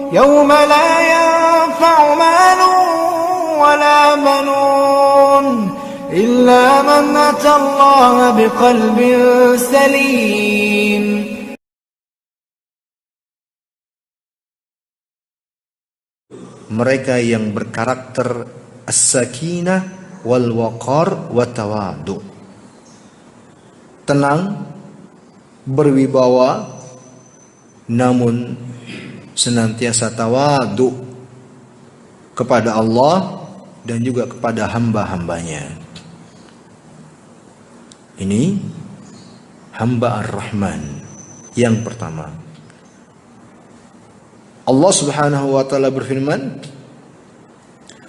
يوم لا ينفع مال ولا بنون إلا من أتى الله بقلب سليم. Mereka yang berkarakter as-sakinah wal waqar wa tawadu. Tenang, berwibawa, namun senantiasa tawadu kepada Allah dan juga kepada hamba-hambanya. Ini hamba Ar-Rahman yang pertama. Allah Subhanahu wa taala berfirman,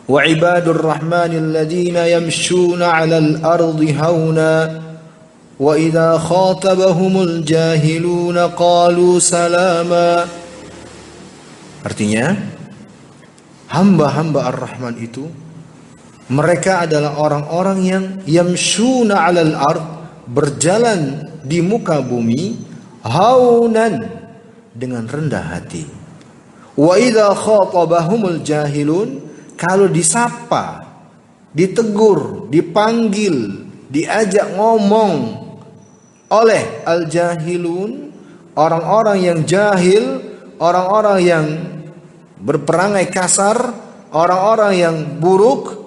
"Wa ibadur rahmanil ladzina yamshuna 'alal ardi hauna wa idza khatabahumul jahiluna qalu salama." Artinya, hamba-hamba Ar-Rahman itu mereka adalah orang-orang yang yamshuna 'alal ard, berjalan di muka bumi haunan, dengan rendah hati. Wa idza khatabahumul jahilun, kalau disapa, ditegur, dipanggil, diajak ngomong oleh al-jahilun, orang-orang yang jahil, orang-orang yang berperangai kasar, orang-orang yang buruk,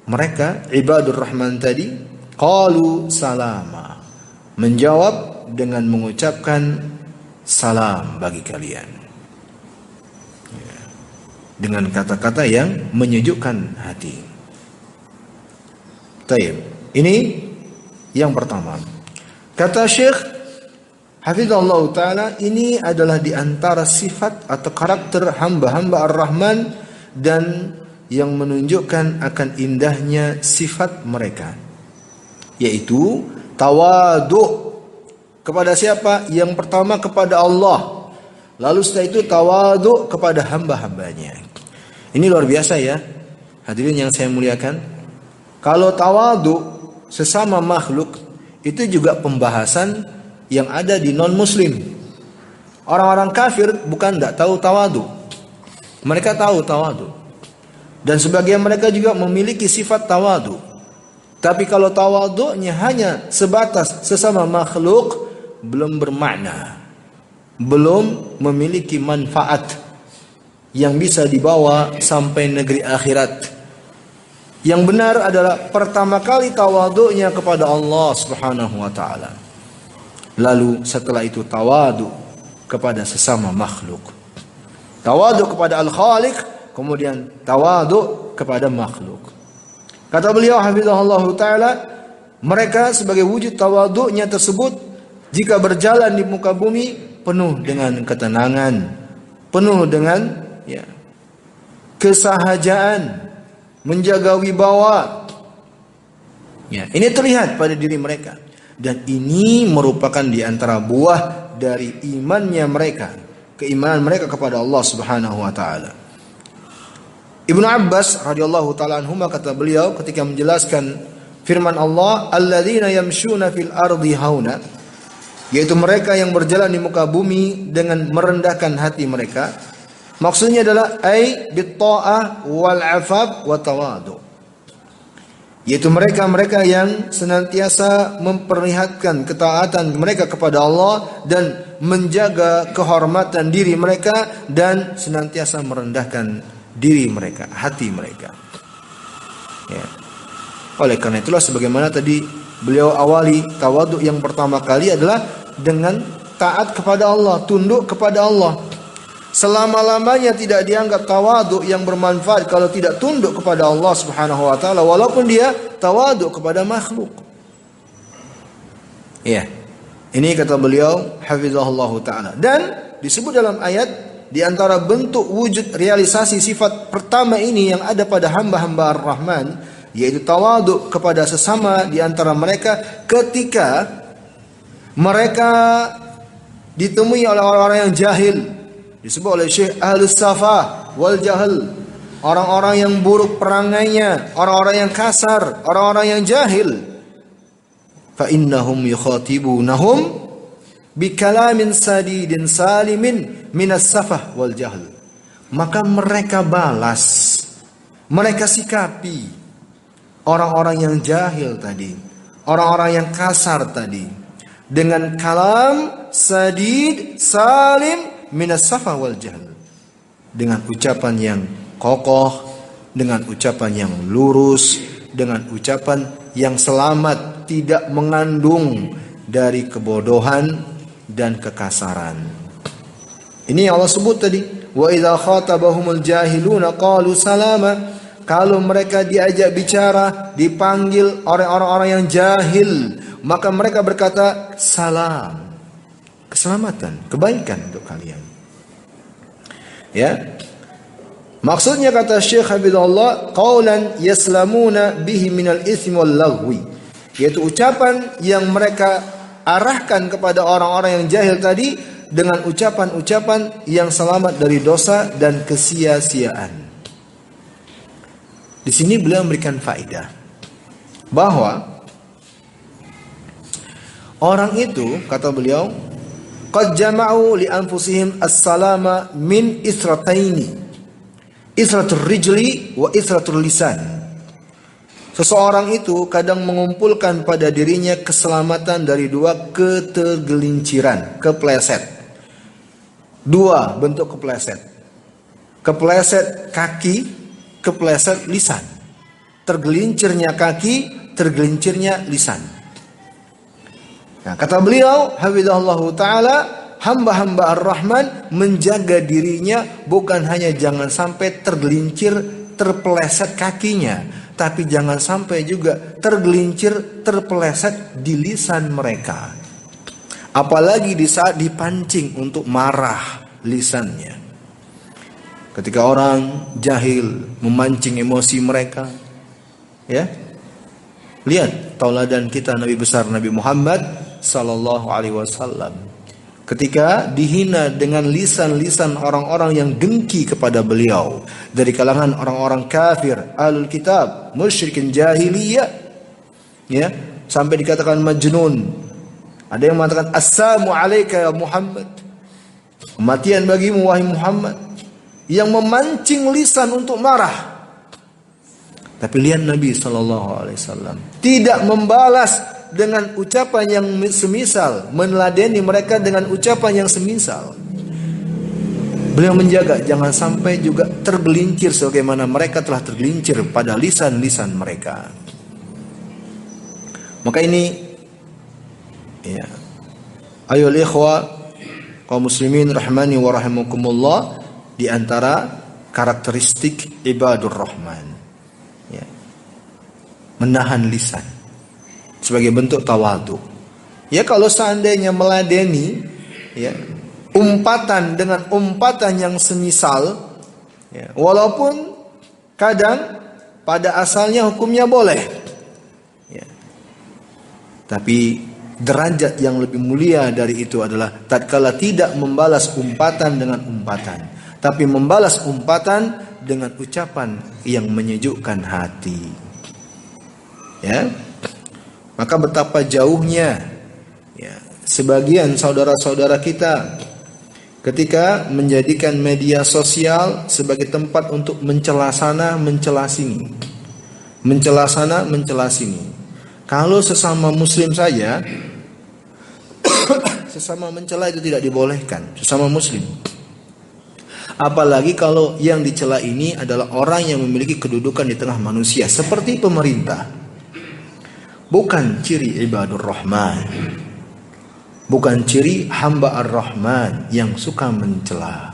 mereka ibadur rahman tadi qalu salama, menjawab dengan mengucapkan salam bagi kalian, dengan kata-kata yang menyejukkan hati. Taib. Ini yang pertama. Kata Syekh Hafizahullah Ta'ala, ini adalah di antara sifat atau karakter hamba-hamba Ar-Rahman dan yang menunjukkan akan indahnya sifat mereka, yaitu tawadu. Kepada siapa? Yang pertama kepada Allah, lalu setelah itu tawadu kepada hamba-hambanya. Ini luar biasa ya, hadirin yang saya muliakan. Kalau tawadu sesama makhluk, itu juga pembahasan yang ada di non-muslim. Orang-orang kafir bukan tidak tahu tawadu, mereka tahu tawadu, dan sebagian mereka juga memiliki sifat tawadu. Tapi kalau tawadunya hanya sebatas sesama makhluk, belum bermakna, belum memiliki manfaat yang bisa dibawa sampai negeri akhirat. Yang benar adalah pertama kali tawadhu'nya kepada Allah Subhanahu wa taala. Lalu setelah itu tawadhu kepada sesama makhluk. Tawadhu kepada Al-Khaliq, kemudian tawadhu kepada makhluk. Kata beliau hafizahullah taala, mereka sebagai wujud tawadhu'nya tersebut, jika berjalan di muka bumi penuh dengan ketenangan, penuh dengan kesahajaan, menjaga wibawa. Ini terlihat pada diri mereka, dan ini merupakan di antara buah dari imannya mereka, keimanan mereka kepada Allah Subhanahu wa taala. Ibnu Abbas radhiyallahu taala anhuma, kata beliau ketika menjelaskan firman Allah, alladzina yamshuna fil ardi hauna, yaitu mereka yang berjalan di muka bumi dengan merendahkan hati mereka. Maksudnya adalah ai bitta'ah wal afaf wa tawadu, yaitu mereka-mereka yang senantiasa memperlihatkan ketaatan mereka kepada Allah dan menjaga kehormatan diri mereka, dan senantiasa merendahkan diri mereka, hati mereka. Oleh karena itulah, sebagaimana tadi beliau awali, tawadhu yang pertama kali adalah dengan taat kepada Allah, tunduk kepada Allah. Selama-lamanya tidak dianggap tawadhu yang bermanfaat kalau tidak tunduk kepada Allah Subhanahu wa taala, walaupun dia tawadhu kepada makhluk. Ini kata beliau hafizahullah taala. Dan disebut dalam ayat, di antara bentuk wujud realisasi sifat pertama ini yang ada pada hamba-hamba Ar-Rahman, yaitu tawadhu kepada sesama di antara mereka ketika mereka ditemui oleh orang-orang yang jahil. Disebut oleh Syekh Ahlus Safa wal Jahil, orang-orang yang buruk perangainya, orang-orang yang kasar, orang-orang yang jahil. Fa innahum yukhatibunahum bikalamin sadidin salimin minas safah wal jahl. Maka mereka balas, mereka sikapi orang-orang yang jahil tadi, orang-orang yang kasar tadi, dengan kalam sadid salim minas safah wal jahl. Dengan ucapan yang kokoh, dengan ucapan yang lurus, dengan ucapan yang selamat, tidak mengandung dari kebodohan dan kekasaran. Ini Allah sebut tadi, wa idza khatabahumul jahiluna qalu salama. Kalau mereka diajak bicara, dipanggil orang-orang yang jahil, maka mereka berkata salam, keselamatan, kebaikan untuk kalian. Ya. Maksudnya kata Syekh Habibullah, qaulan yaslamuna bihi minal itsmi wal lagwi, yaitu ucapan yang mereka arahkan kepada orang-orang yang jahil tadi dengan ucapan-ucapan yang selamat dari dosa dan kesia-siaan. Di sini beliau memberikan faedah bahwa orang itu, kata beliau, qad jama'u li anfusihim as-salama min isrataini, isratul rijli wa isratul lisan. Seseorang itu kadang mengumpulkan pada dirinya keselamatan dari dua ketergelinciran, kepleset. Dua bentuk kepleset. Kepleset kaki, kepleset lisan. Tergelincirnya kaki, tergelincirnya lisan. Nah, kata beliau, hafizahullahu ta'ala, hamba-hamba Ar-Rahman menjaga dirinya bukan hanya jangan sampai tergelincir, terpeleset kakinya, tapi jangan sampai juga tergelincir, terpeleset di lisan mereka. Apalagi di saat dipancing untuk marah lisannya. Ketika orang jahil memancing emosi mereka, ya, lihat tauladan kita Nabi besar Nabi Muhammad sallallahu alaihi wasallam. Ketika dihina dengan lisan-lisan orang-orang yang dengki kepada beliau dari kalangan orang-orang kafir, ahlul kitab, musyrikin jahiliyah, ya, sampai dikatakan majnun. Ada yang mengatakan assalamu alayka ya Muhammad, kematian bagimu wahai Muhammad, yang memancing lisan untuk marah. Tapi lihat Nabi SAW tidak membalas dengan ucapan yang semisal, meneladani mereka dengan ucapan yang semisal. Beliau menjaga jangan sampai juga tergelincir sebagaimana mereka telah tergelincir pada lisan-lisan mereka. Maka ini, ya, ayo ikhwah kaum muslimin rahmani wa rahimakumullah, di antara karakteristik ibadur rahman, ya, menahan lisan sebagai bentuk tawadhu. Ya, kalau seandainya meladeni, ya, umpatan dengan umpatan yang semisal, ya, walaupun kadang pada asalnya hukumnya boleh, ya, tapi derajat yang lebih mulia dari itu adalah tatkala tidak membalas umpatan dengan umpatan, tapi membalas umpatan dengan ucapan yang menyejukkan hati. Ya, maka betapa jauhnya, ya, sebagian saudara-saudara kita ketika menjadikan media sosial sebagai tempat untuk mencela sana, mencela sini, mencela sana, mencela sini. Kalau sesama muslim saja, sesama mencela itu tidak dibolehkan, sesama muslim. Apalagi kalau yang dicela ini adalah orang yang memiliki kedudukan di tengah manusia, seperti pemerintah. Bukan ciri ibadur rahman, bukan ciri hamba ar-rahman yang suka mencela.